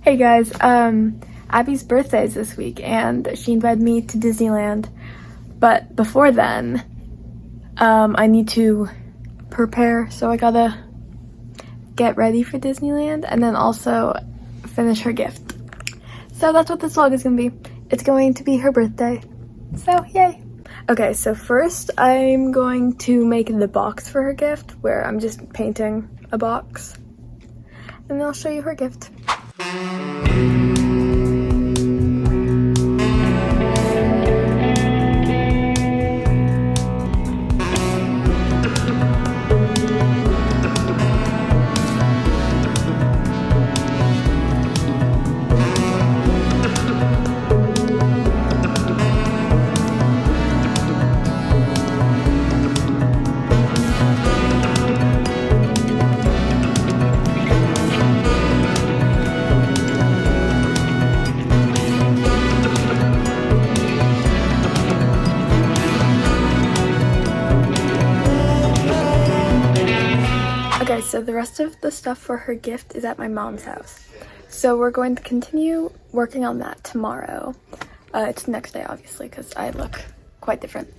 Hey guys, Abby's birthday is this week and she invited me to Disneyland, but before then, I need to prepare, so I gotta get ready for Disneyland and then also finish her gift. So that's what this vlog is gonna be. It's going to be her birthday, so yay! Okay, so first I'm going to make the box for her gift, where I'm just painting a box, and then I'll show you her gift. Okay, so the rest of the stuff for her gift is at my mom's house. So we're going to continue working on that tomorrow. It's the next day, obviously, because I look quite different.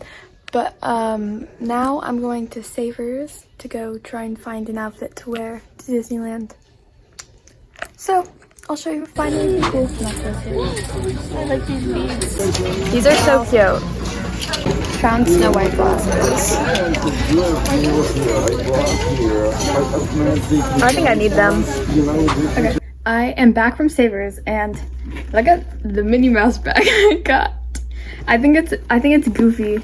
But now I'm going to Savers to go try and find an outfit to wear to Disneyland. So I'll show you finally the cool stuff. I like these beads. These are so cute. Found Snow White glasses. I think I need them. Okay. I am back from Savers and I got the Minnie Mouse bag I got. I think it's goofy.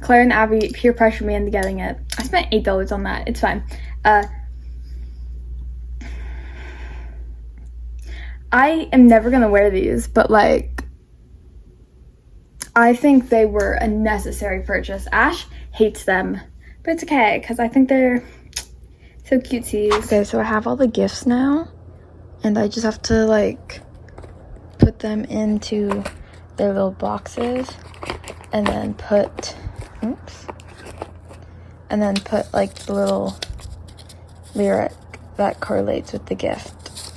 Claire and Abby peer pressured me into getting it. I spent $8 on that. It's fine. I am never gonna wear these, but like, I think they were a necessary purchase. Ash hates them, but it's okay because I think they're so cutesy. Okay, so I have all the gifts now, and I just have to like put them into their little boxes, and then put, like the little lyric that correlates with the gift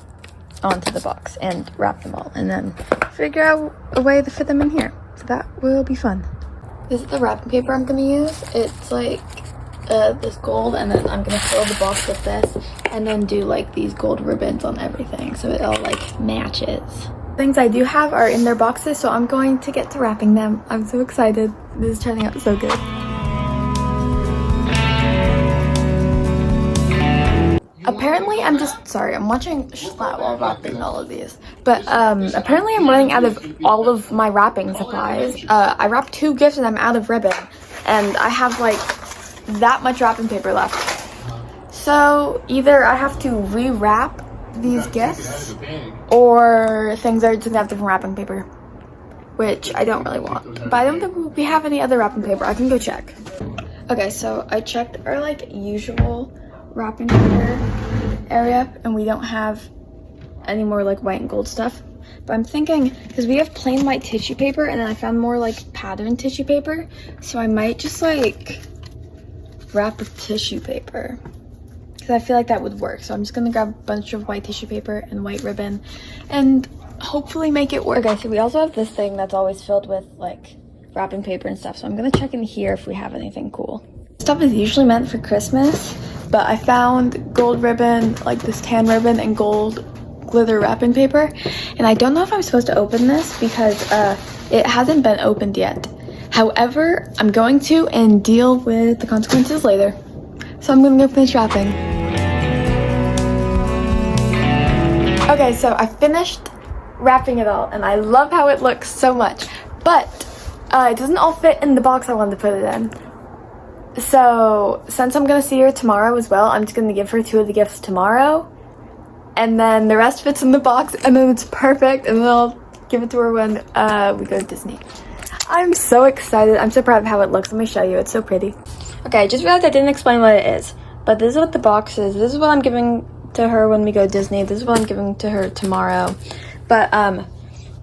onto the box and wrap them all, and then figure out a way to fit them in here. So that will be fun. This is the wrapping paper I'm gonna use. It's like this gold, and then I'm gonna fill the box with this and then do like these gold ribbons on everything so it all like matches. Things I do have are in their boxes, so I'm going to get to wrapping them. I'm so excited. This is turning out so good. Apparently, I'm watching Schlatt while wrapping all of these. But apparently I'm running out of all of my wrapping supplies. I wrapped 2 gifts and I'm out of ribbon. And I have like that much wrapping paper left. So either I have to rewrap these gifts, or things are just gonna have different wrapping paper, which I don't really want. But I don't think we have any other wrapping paper. I can go check. Okay, so I checked our like usual wrapping paper area, and we don't have any more like white and gold stuff. But I'm thinking, because we have plain white tissue paper, and then I found more like patterned tissue paper, so I might just like wrap with tissue paper, because I feel like that would work. So I'm just gonna grab a bunch of white tissue paper and white ribbon and hopefully make it work. Okay, so we also have this thing that's always filled with like wrapping paper and stuff, so I'm gonna check in here if we have anything cool. Stuff is usually meant for Christmas, but I found gold ribbon, like this tan ribbon, and gold glitter wrapping paper, and I don't know if I'm supposed to open this because it hasn't been opened yet. However, I'm going to and deal with the consequences later. So I'm gonna go finish wrapping. Okay, so I finished wrapping it all, and I love how it looks so much, but it doesn't all fit in the box I wanted to put it in. So since I'm gonna see her tomorrow as well, I'm just gonna give her 2 of the gifts tomorrow, and then the rest fits in the box, and then it's perfect, and then I'll give it to her when we go to Disney. I'm so excited. I'm so proud of how it looks. Let me show you. It's so pretty. Okay, I just realized I didn't explain what it is, but this is what the box is. This is what I'm giving to her when we go to Disney. This is what I'm giving to her tomorrow. But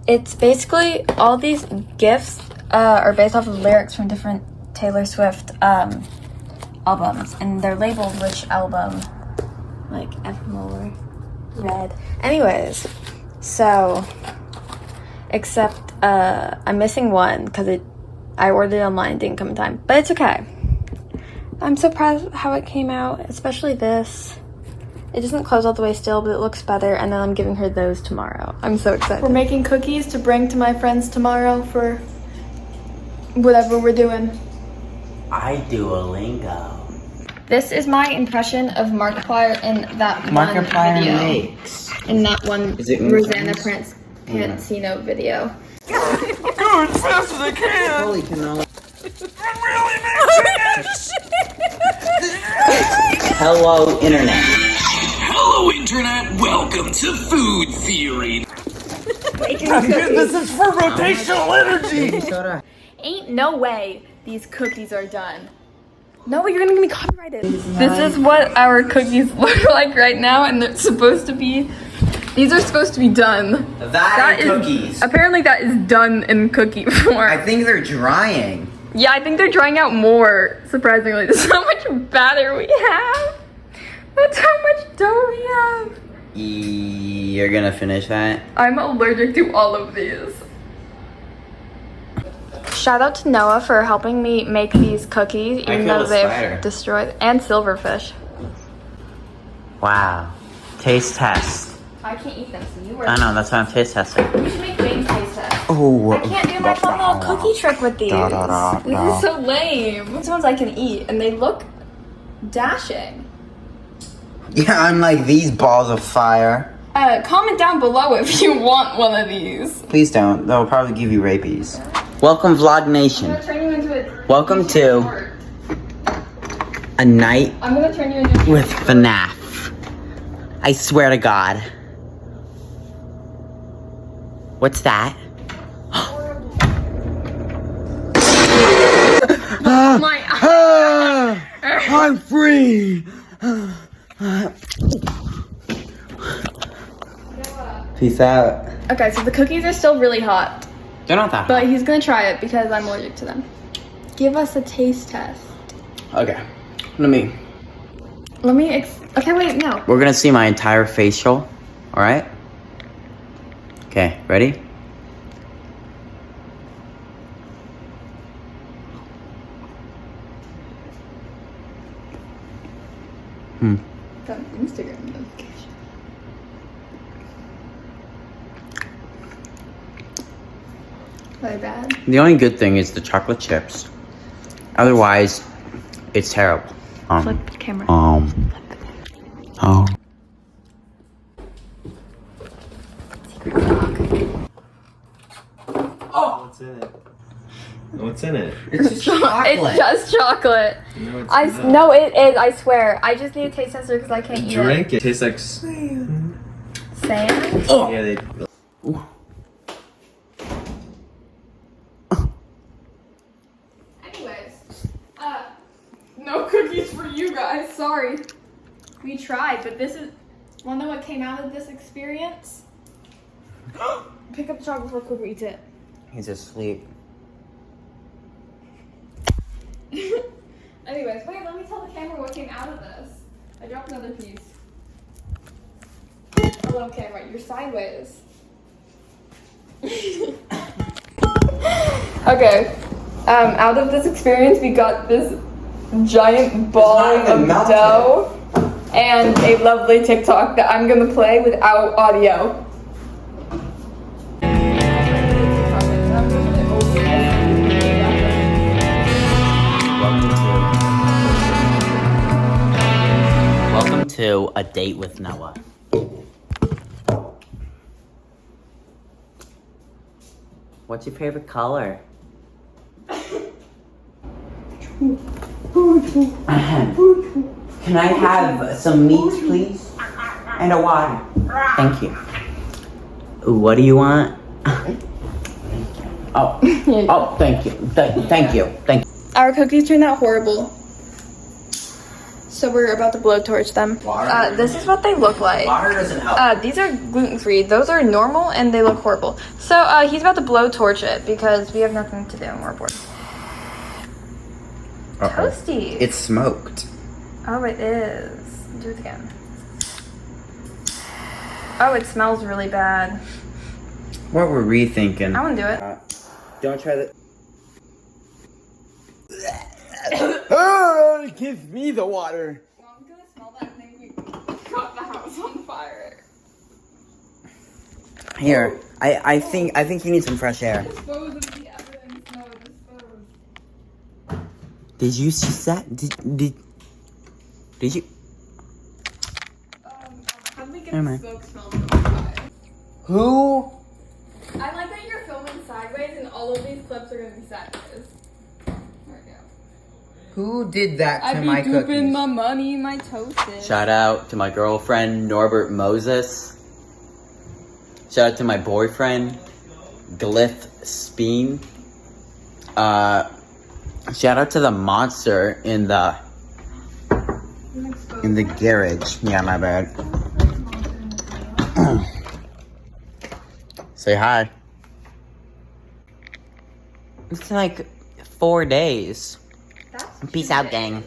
it's basically all these gifts are based off of lyrics from different Taylor Swift albums, and they're labeled which album, like Evermore, red. Anyways, so except I'm missing one because I ordered it online, didn't come in time, but it's okay. I'm surprised how it came out, especially this. It doesn't close all the way still, but it looks better, and then I'm giving her those tomorrow. I'm so excited. We're making cookies to bring to my friends tomorrow for whatever we're doing. I Duolingo. This is my impression of Markiplier in that Markiplier one video. makes. In that one Rosanna Pansino video. Go as fast as I can! Holy cannoli. Hello, Internet. Hello, Internet. Welcome to Food Theory. This is for rotational energy. Ain't no way these cookies are done. No, you're gonna get me copyrighted. This is what our cookies look like right now, and they're supposed to be. These are supposed to be done. That is cookies. Apparently, that is done in cookie form. I think they're drying. Yeah, I think they're drying out more. Surprisingly, this is how much batter we have. That's how much dough we have. You're gonna finish that? I'm allergic to all of these. Shout out to Noah for helping me make these cookies, even though they've destroyed, and Silverfish. Wow. Taste test. I can't eat them, so you were. I know, that's why I'm taste testing. We should make Wayne taste test. Oh. I can't do my fun little cookie trick with these. This is so lame. These ones I can eat, and they look dashing. Yeah, unlike these balls of fire. Comment down below if you want one of these. Please don't. They'll probably give you rabies. Welcome, Vlog Nation. I'm gonna turn you into a Welcome to a night I'm gonna turn you into with FNAF. I swear to God. What's that? Oh my I'm free. Peace out. Okay, so the cookies are still really hot, They're not that but hot. he's gonna try it because I'm allergic to them. Give us a taste test. Okay. Let me. Okay, wait, no. We're gonna see my entire facial. Alright? Okay, ready? It's on Instagram notification. Are they bad? The only good thing is the chocolate chips. Otherwise, it's terrible. Flip the camera. Oh. What's in it? What's in it? It's just chocolate. It's just chocolate. No, it's not. No, it is. I swear. I just need a taste tester because I can't eat it. Drink it. Tastes like sand. Sand? Oh. Yeah, they. Anyways, no cookies for you guys. Sorry. We tried, but this is. Wanna know what came out of this experience? Pick up the chocolate before Cooper eats it. He's asleep. Anyways, wait, let me tell the camera what came out of this. I dropped another piece. Hello, camera, you're sideways. Okay, out of this experience, we got this giant ball of dough and a lovely TikTok that I'm gonna play without audio. Welcome to a date with Noah. What's your favorite color? Can I have some meat, please? And a water. Thank you. Ooh, what do you want? Oh, oh, thank you. Thank you. Our cookies turned out horrible. So we're about to blowtorch them. This is what they look like. Water doesn't help. These are gluten-free. Those are normal and they look horrible. So he's about to blowtorch it because we have nothing to do and we're bored. Toasty. It's smoked. Oh, it is. Do it again. Oh, it smells really bad. What were we thinking? I want to do it. Don't try that. Give me the water. Mom's gonna smell that thing we got the house on fire. Here, I think you need some fresh air. Dispose of the evidence. No, dispose. Did you see that? Did you? How do we get Never the mind. smoke smell from outside? Who? I like that you're filming sideways and all of these clips are gonna be sideways. There we go. Who did that I to be my duping cookies? my money, my toasted. Shout out to my girlfriend Norbert Moses. Shout out to my boyfriend Glyph Speen. Shout out to the monster in the garage. Yeah, my bad. Say hi. It's like 4 days. Peace out, gang.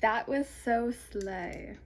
That was so slay.